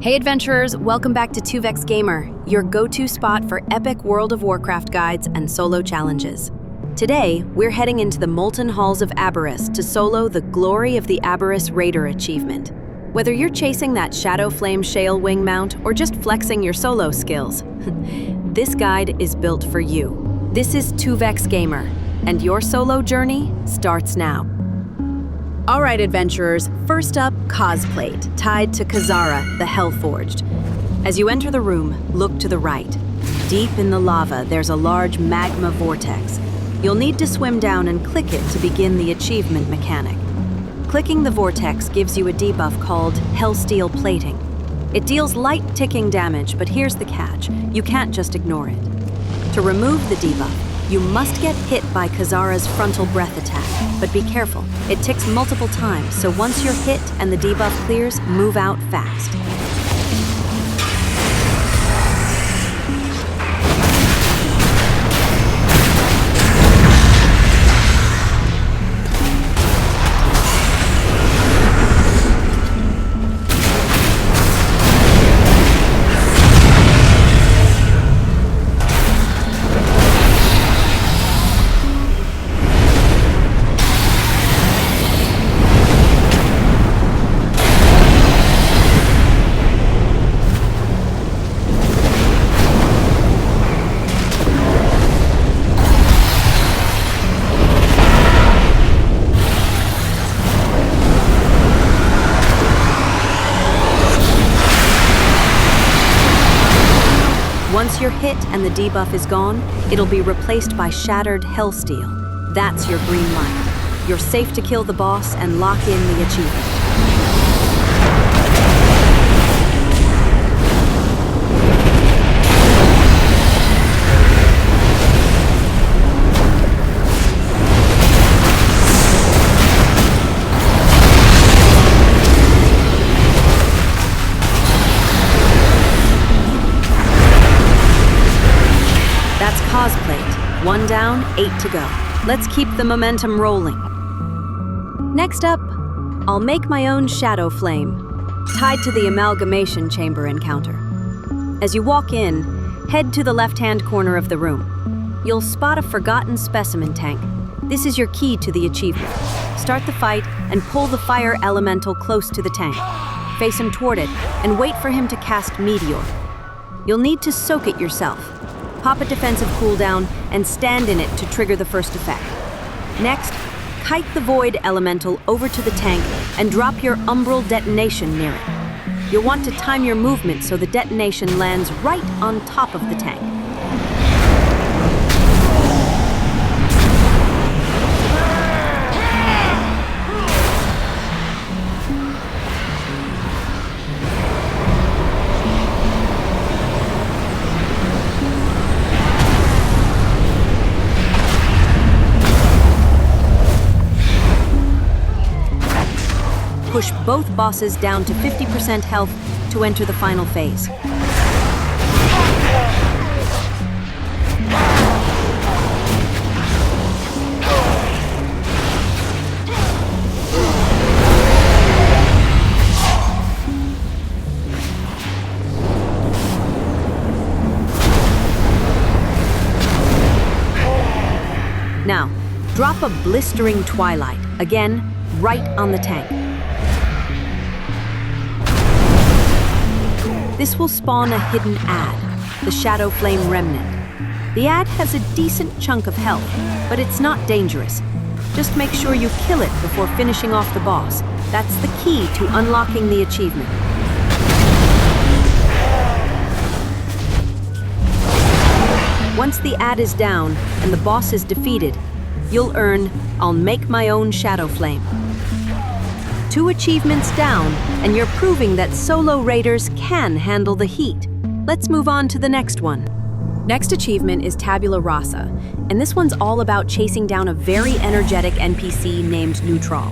Hey adventurers, welcome back to 2vex Gamer, your go-to spot for epic World of Warcraft guides and solo challenges. Today, we're heading into the Molten Halls of Aberrus to solo the Glory of the Aberrus Raider achievement. Whether you're chasing that Shadowflame Shalewing mount or just flexing your solo skills, this guide is built for you. This is 2vex Gamer, and your solo journey starts now. All right, adventurers, first up, Cosplate, tied to Kazara, the Hellforged. As you enter the room, look to the right. Deep in the lava, there's a large magma vortex. You'll need to swim down and click it to begin the achievement mechanic. Clicking the vortex gives you a debuff called Hellsteel Plating. It deals light ticking damage, but here's the catch. You can't just ignore it. To remove the debuff, you must get hit by Kazara's frontal breath attack, but be careful. It ticks multiple times, so once you're hit and the debuff clears, move out fast. Once you're hit and the debuff is gone, it'll be replaced by Shattered Hellsteel. That's your green light. You're safe to kill the boss and lock in the achievement. That's Cosplate. 1 down, 8 to go. Let's keep the momentum rolling. Next up, I'll make my own Shadowflame, tied to the Amalgamation Chamber encounter. As you walk in, head to the left-hand corner of the room. You'll spot a forgotten specimen tank. This is your key to the achievement. Start the fight and pull the fire elemental close to the tank. Face him toward it and wait for him to cast Meteor. You'll need to soak it yourself. Pop a defensive cooldown and stand in it to trigger the first effect. Next, kite the Void Elemental over to the tank and drop your Umbral detonation near it. You'll want to time your movement so the detonation lands right on top of the tank. Push both bosses down to 50% health to enter the final phase. Now, drop a Blistering Twilight, again, right on the tank. This will spawn a hidden ad, the Shadowflame Remnant. The ad has a decent chunk of health, but it's not dangerous. Just make sure you kill it before finishing off the boss. That's the key to unlocking the achievement. Once the ad is down and the boss is defeated, you'll earn I'll Make My Own Shadowflame. 2 achievements down, and you're proving that solo raiders can handle the heat. Let's move on to the next one. Next achievement is Tabula Rasa, and this one's all about chasing down a very energetic NPC named Neutral.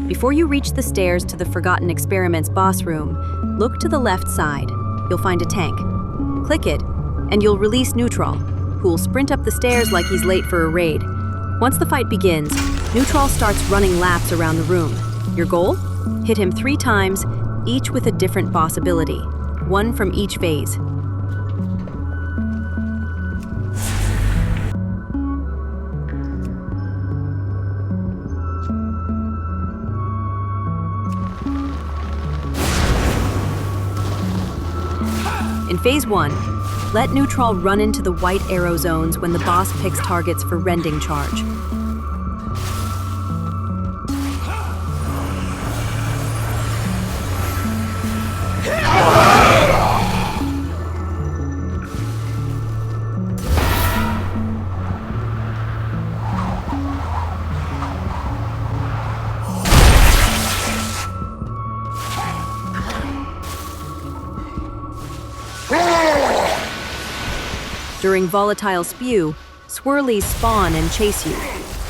Before you reach the stairs to the Forgotten Experiments boss room, look to the left side. You'll find a tank. Click it, and you'll release Neutral, who will sprint up the stairs like he's late for a raid. Once the fight begins, Neutral starts running laps around the room. Your goal? Hit him 3 times, each with a different boss ability. one from each phase. In Phase 1, let Neutral run into the white arrow zones when the boss picks targets for rending charge. During Volatile Spew, swirlies spawn and chase you.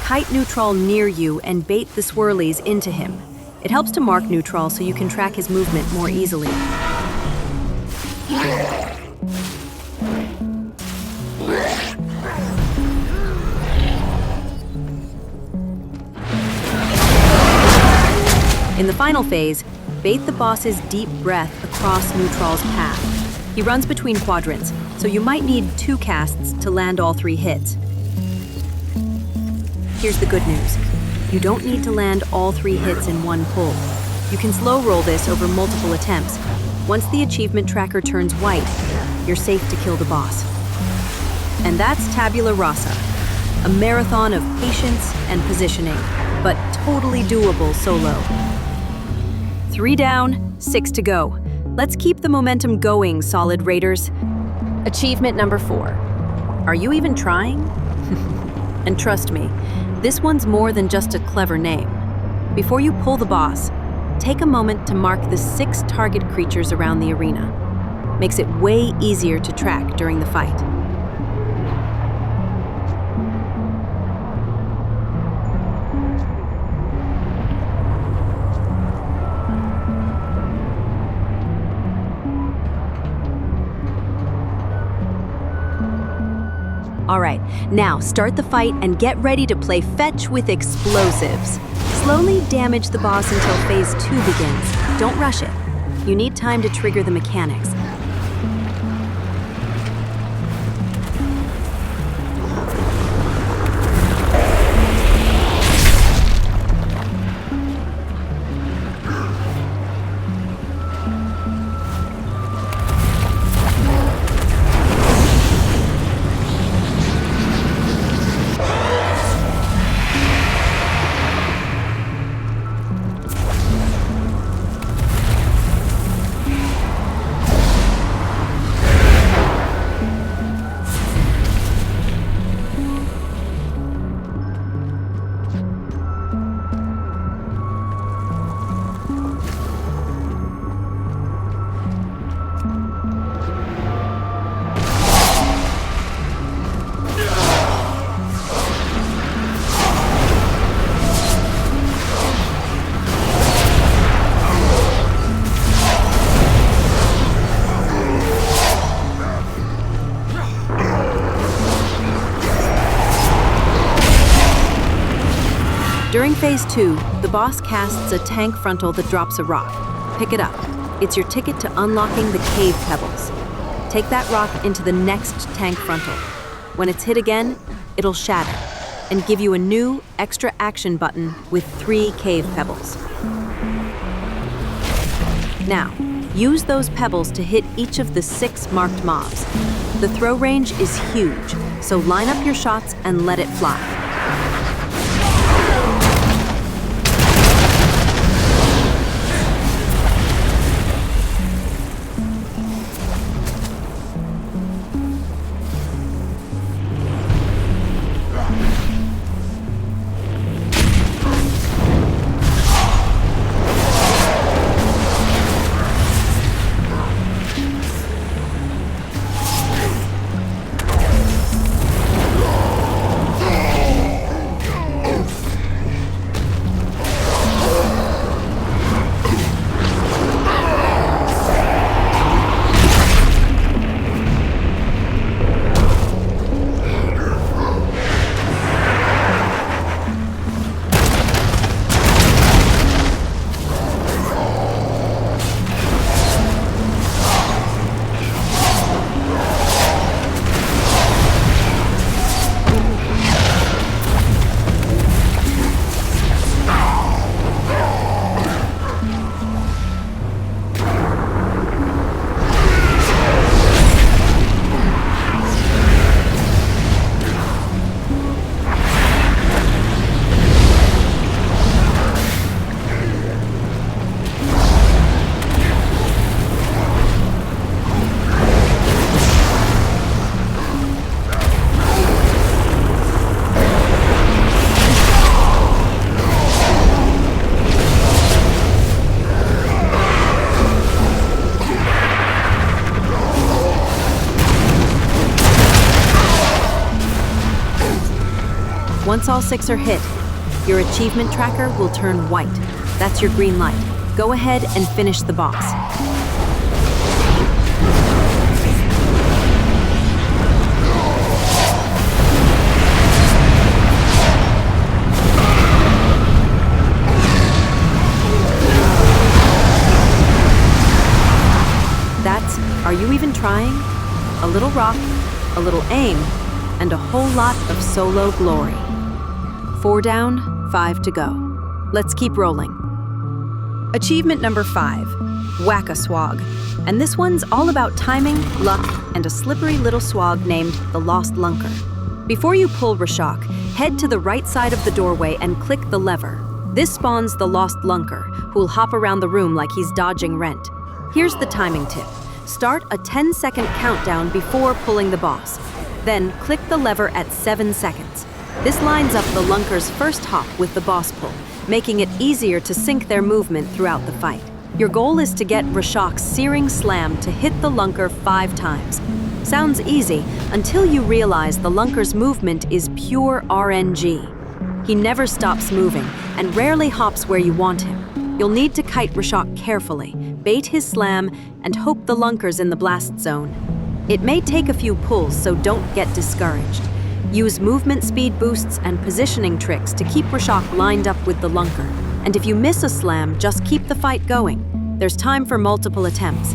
Kite Neutral near you and bait the swirlies into him. It helps to mark Neutral so you can track his movement more easily. In the final phase, bait the boss's deep breath across Neutral's path. He runs between quadrants, so you might need 2 casts to land all 3 hits. Here's the good news. You don't need to land all 3 hits in one pull. You can slow roll this over multiple attempts. Once the achievement tracker turns white, you're safe to kill the boss. And that's Tabula Rasa, a marathon of patience and positioning, but totally doable solo. 3 down, 6 to go. Let's keep the momentum going, Solid Raiders. Achievement number 4. Are you even trying? And trust me, this one's more than just a clever name. Before you pull the boss, take a moment to mark the 6 target creatures around the arena. Makes it way easier to track during the fight. All right, now start the fight and get ready to play fetch with explosives. Slowly damage the boss until Phase 2 begins. Don't rush it. You need time to trigger the mechanics. During Phase 2, the boss casts a tank frontal that drops a rock. Pick it up. It's your ticket to unlocking the cave pebbles. Take that rock into the next tank frontal. When it's hit again, it'll shatter and give you a new extra action button with 3 cave pebbles. Now, use those pebbles to hit each of the 6 marked mobs. The throw range is huge, so line up your shots and let it fly. Once all 6 are hit, your achievement tracker will turn white. That's your green light. Go ahead and finish the boss. Are you even trying? A little rock, a little aim, and a whole lot of solo glory. 4 down, 5 to go. Let's keep rolling. Achievement number 5, Whac-A-Swog. And this one's all about timing, luck, and a slippery little swog named the Lost Lunker. Before you pull Rashok, head to the right side of the doorway and click the lever. This spawns the Lost Lunker, who'll hop around the room like he's dodging rent. Here's the timing tip. Start a 10-second countdown before pulling the boss. Then click the lever at 7 seconds. This lines up the Lunker's first hop with the boss pull, making it easier to sync their movement throughout the fight. Your goal is to get Rashok's searing slam to hit the Lunker 5 times. Sounds easy until you realize the Lunker's movement is pure RNG. He never stops moving and rarely hops where you want him. You'll need to kite Rashok carefully, bait his slam, and hope the Lunker's in the blast zone. It may take a few pulls, so don't get discouraged. Use movement speed boosts and positioning tricks to keep Rashok lined up with the Lunker. And if you miss a slam, just keep the fight going. There's time for multiple attempts.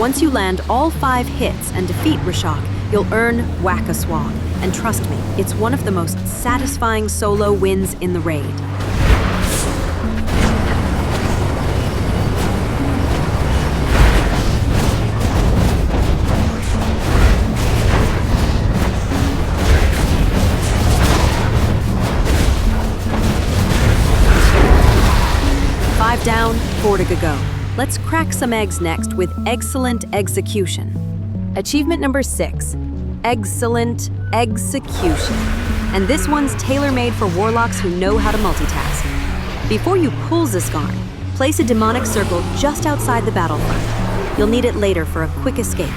Once you land all 5 hits and defeat Rashok, you'll earn Whac-A-Swog. And trust me, it's one of the most satisfying solo wins in the raid. 5 down, 4 to go. Let's crack some eggs next with Eggscellent Eggsecution. Achievement number 6, Eggscellent Eggsecution. And this one's tailor-made for warlocks who know how to multitask. Before you pull Escar, place a demonic circle just outside the battlefront. You'll need it later for a quick escape.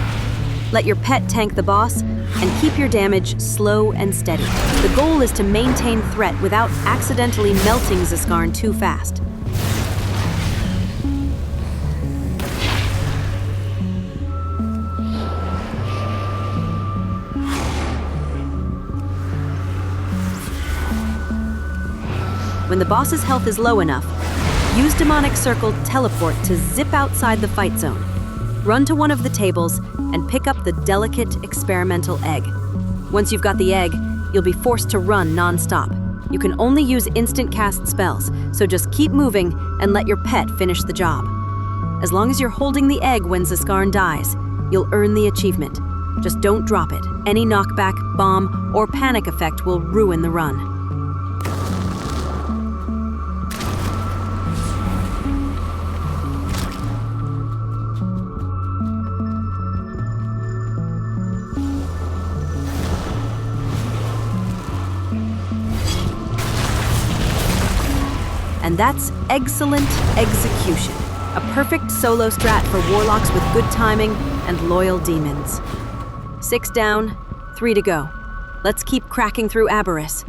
Let your pet tank the boss, and keep your damage slow and steady. The goal is to maintain threat without accidentally melting Escar too fast. When the boss's health is low enough, use Demonic Circle Teleport to zip outside the fight zone. Run to one of the tables and pick up the delicate experimental egg. Once you've got the egg, you'll be forced to run non-stop. You can only use instant cast spells, so just keep moving and let your pet finish the job. As long as you're holding the egg when Escar dies, you'll earn the achievement. Just don't drop it. Any knockback, bomb, or panic effect will ruin the run. And that's Eggscellent Eggsecution, a perfect solo strat for warlocks with good timing and loyal demons. 6 down, 3 to go. Let's keep cracking through Aberrus.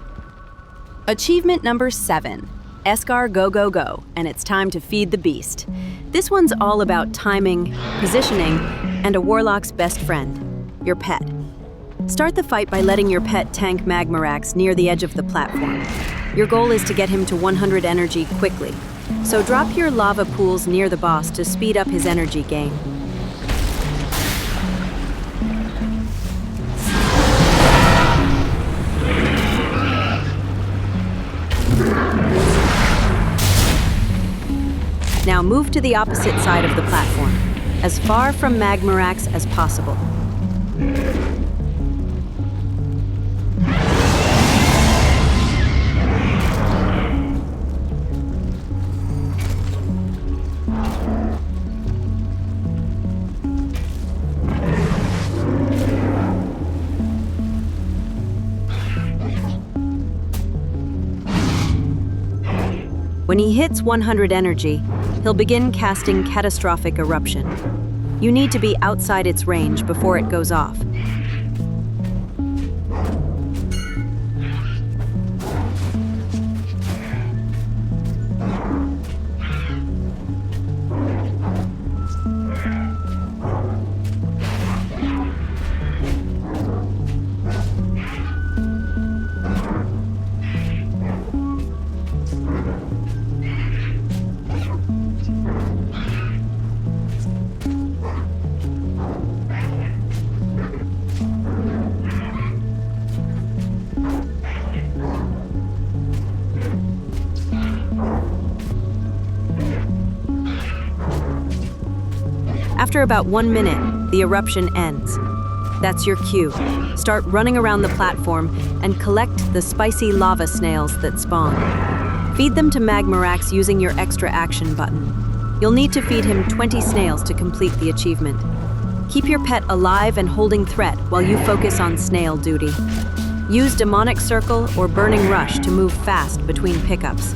Achievement number 7, Escar-Go-Go-Go, and it's time to feed the beast. This one's all about timing, positioning, and a warlock's best friend, your pet. Start the fight by letting your pet tank Magmarax near the edge of the platform. Your goal is to get him to 100 energy quickly, so drop your lava pools near the boss to speed up his energy gain. Now move to the opposite side of the platform, as far from Magmarax as possible. When he hits 100 energy, he'll begin casting Catastrophic Eruption. You need to be outside its range before it goes off. After about 1 minute, the eruption ends. That's your cue. Start running around the platform and collect the spicy lava snails that spawn. Feed them to Magmarax using your extra action button. You'll need to feed him 20 snails to complete the achievement. Keep your pet alive and holding threat while you focus on snail duty. Use Demonic Circle or Burning Rush to move fast between pickups.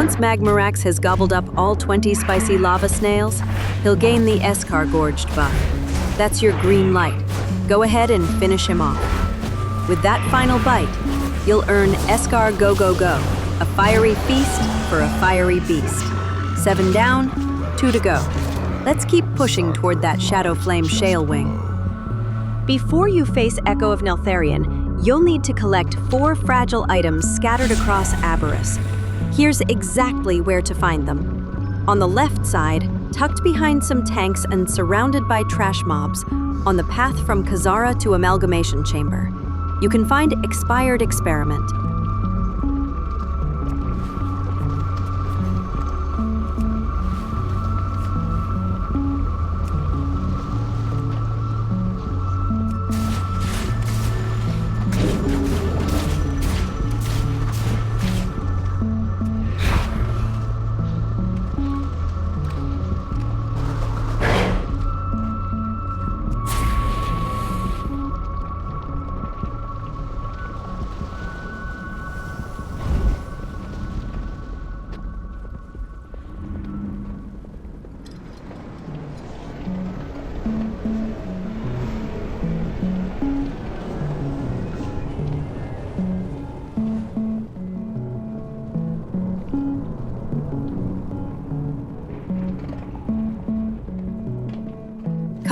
Once Magmarax has gobbled up all 20 spicy lava snails, he'll gain the Escar-Gorged buff. That's your green light. Go ahead and finish him off. With that final bite, you'll earn Escar-Go-Go-Go, a fiery feast for a fiery beast. 7 down, 2 to go. Let's keep pushing toward that Shadowflame Shalewing. Before you face Echo of Neltharion, you'll need to collect 4 fragile items scattered across Aberrus. Here's exactly where to find them. On the left side, tucked behind some tanks and surrounded by trash mobs, on the path from Khazara to Amalgamation Chamber, you can find Expired Experiment.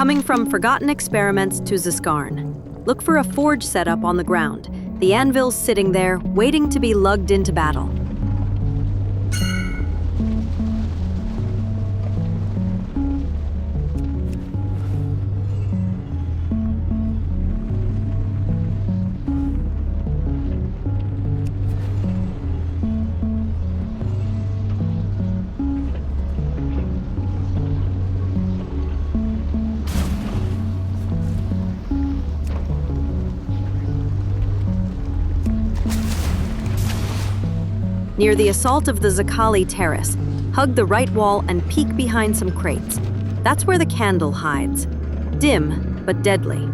Coming from Forgotten Experiments to Ziskarn. Look for a forge setup on the ground. The anvil's sitting there, waiting to be lugged into battle. Near the assault of the Zakali Terrace, hug the right wall and peek behind some crates. That's where the candle hides. Dim, but deadly.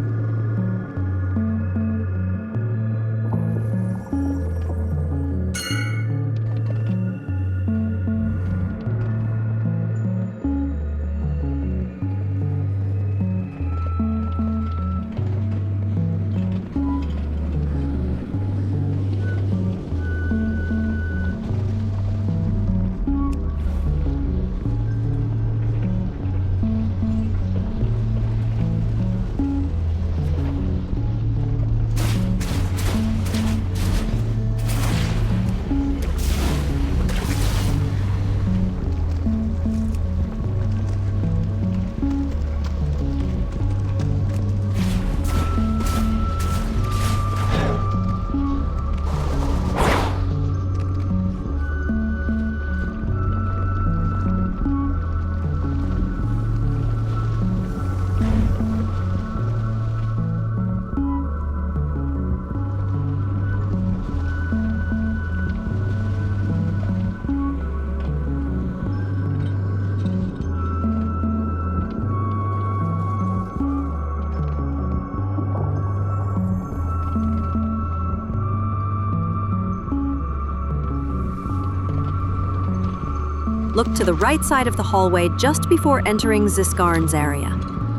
Look to the right side of the hallway just before entering Ziskarn's area.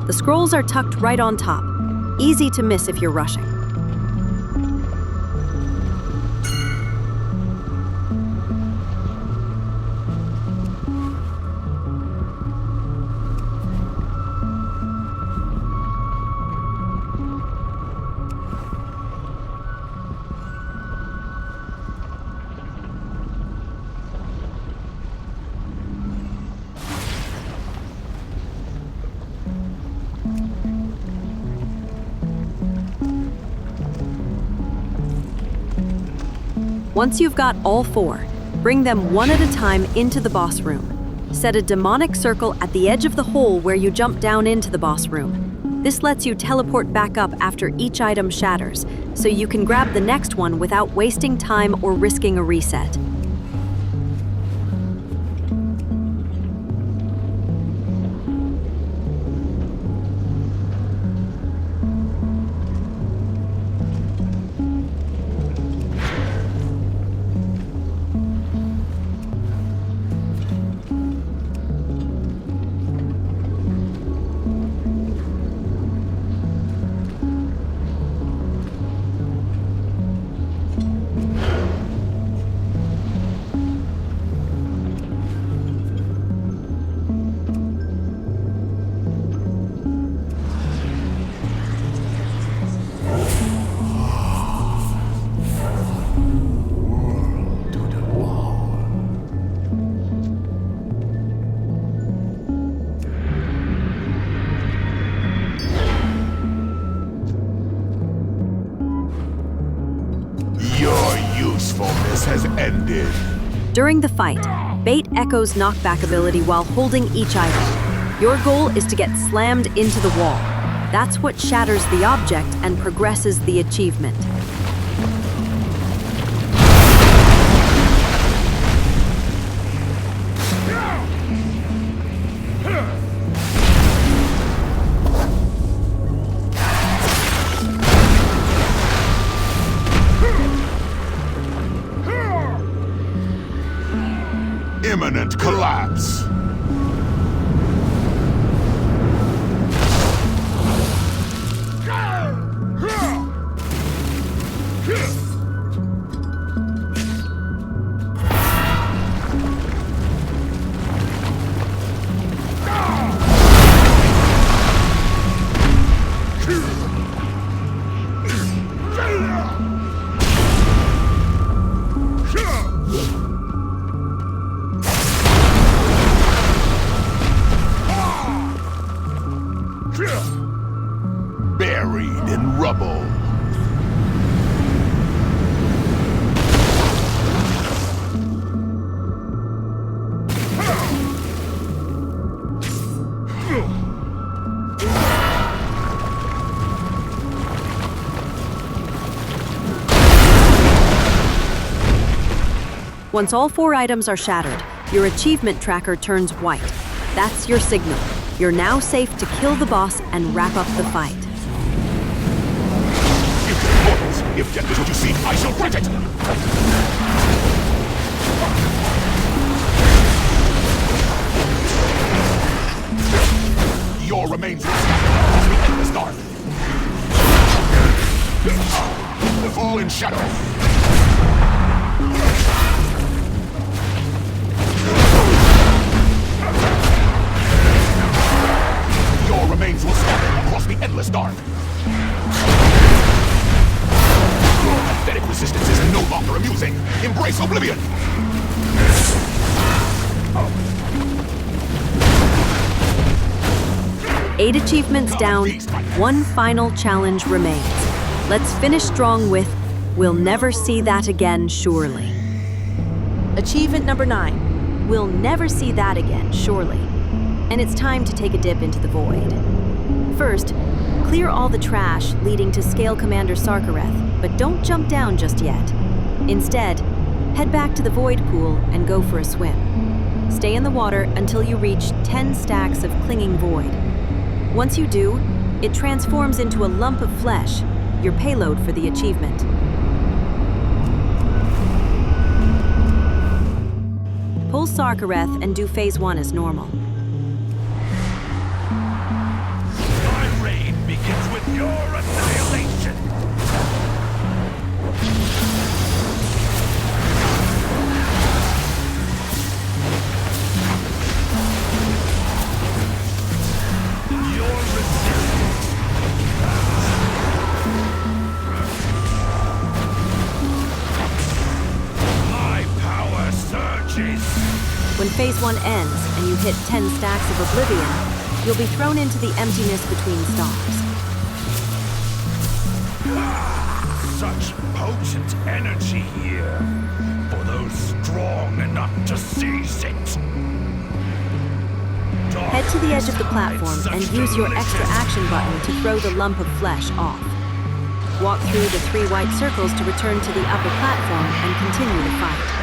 The scrolls are tucked right on top. Easy to miss if you're rushing. Once you've got all four, bring them one at a time into the boss room. Set a demonic circle at the edge of the hole where you jump down into the boss room. This lets you teleport back up after each item shatters, so you can grab the next one without wasting time or risking a reset. Has ended. During the fight, bait Echo's knockback ability while holding each item. Your goal is to get slammed into the wall. That's what shatters the object and progresses the achievement. Imminent collapse. Once all 4 items are shattered, your achievement tracker turns white. That's your signal. You're now safe to kill the boss and wrap up the fight. If death is what you seek, I shall grant it! Your remains will scatter across the endless dark. Fall in shadow. Your remains will scatter across the endless dark. Your pathetic resistance is no longer amusing. Embrace oblivion. 8 achievements down, 1 final challenge remains. Let's finish strong with, we'll never see that again, surely. Achievement number 9, we'll never see that again, surely. And it's time to take a dip into the void. First, clear all the trash leading to Scalecommander Sarkareth, but don't jump down just yet. Instead, head back to the void pool and go for a swim. Stay in the water until you reach 10 stacks of clinging void. Once you do, it transforms into a lump of flesh, your payload for the achievement. Pull Sarkareth and do phase 1 as normal. My reign begins with your annihilation! When phase 1 ends and you hit 10 stacks of oblivion, you'll be thrown into the emptiness between stars. Such potent energy here, for those strong enough to seize it. Head to the edge of the platform and use your extra action button to throw the lump of flesh off. Walk through the 3 white circles to return to the upper platform and continue the fight.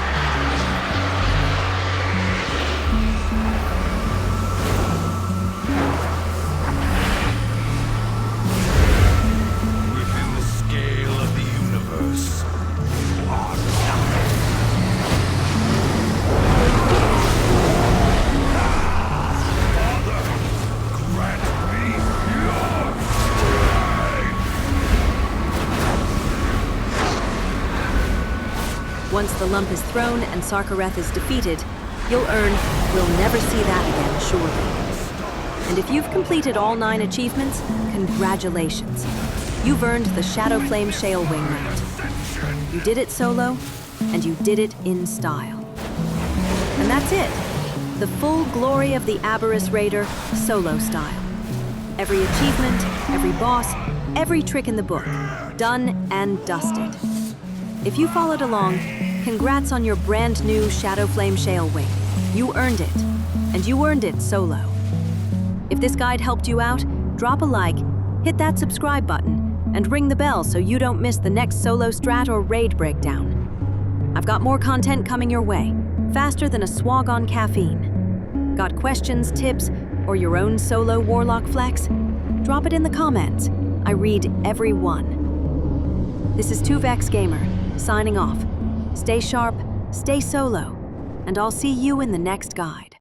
Once the lump is thrown and Sarkareth is defeated, you'll earn We'll Never See That Again, surely. And if you've completed all 9 achievements, congratulations. You've earned the Shadowflame Shalewing mount. You did it solo, and you did it in style. And that's it. The full glory of the Aberrus Raider, solo style. Every achievement, every boss, every trick in the book, done and dusted. If you followed along, congrats on your brand new Shadowflame Shalewing. You earned it, and you earned it solo. If this guide helped you out, drop a like, hit that subscribe button, and ring the bell so you don't miss the next solo strat or raid breakdown. I've got more content coming your way, faster than a swog on caffeine. Got questions, tips, or your own solo warlock flex? Drop it in the comments. I read every one. This is 2Vex Gamer, signing off. Stay sharp, stay solo, and I'll see you in the next guide.